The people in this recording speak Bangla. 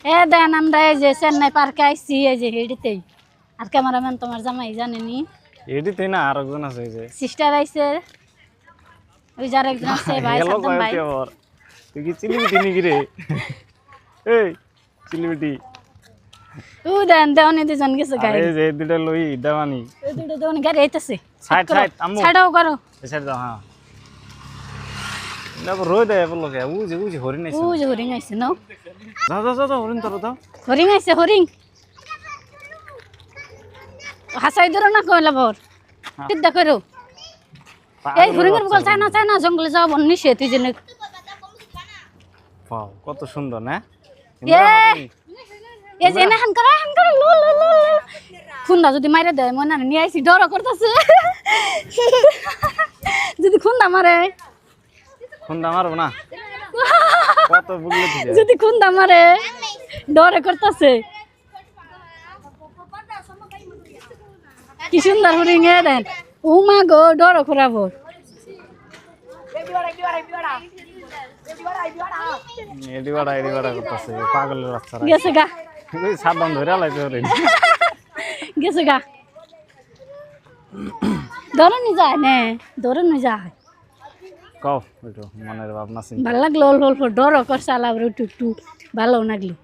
এ দেন আমরা এই যে চেন্নাই পার্কে আইছি এই যে হেডিতেই আর ক্যামেরাম্যান তোমার জামাই জানেনি এডিতে না আর একজন আছে এই যে সিস্টার আইছে ওই যার একজন আছে ভাই গেল সাদ্দাম ভাই কয়টি আবার তুই কি চিলিমিটি নাকি রে এই চিলিমিটি ও দেন দেওয়ানি দুজন গেছে গাড়ি এই যে দুইটা লই দেওয়ানি ওই দুটো দেওয়ানি গাড়ি আইতাছে সাইড সাইড আম্মু ছাড়াও করো এই সাইড দাও হ্যাঁ না রোই দেয় বলো কে উজি হরিণ আইছে ও যে হরিং আইছে নাও যাও যাও যাও হরিণ ধরো দাও হরিং আইছে হরিং হাসাই ধরো না কইলা বর সিদ্ধা করো এই হরিণের বল চায় না জঙ্গলে যাও বন নিষেধ তুই জন্য ওয়াও কত সুন্দর না এ যে না হান করো লো লো লো খুন্দা যদি মাইরে দেয় মনে নিয়ে আইছি ডর করতেছে যদি খুন্দা মারে খুন্দা মারবো না কত বুগলে দিছে যদি খুন্দা মারে ডরে করতেছে কি সুন্দর হরিং এ দেন ও মা গো ডর করাবো এডি বাড়া করতেছে পাগলের বাচ্চারা গেছে গা ওই সাবধান ধরে লাইছে হরিণ গেছে গা ধরনি যায় নে ধরনি যায় কও একটু মনের ভাবনা চিন্তা ভাল লাগলো অল্প অল্প ডর করছে আলাপ একটু একটু ভালো লাগলো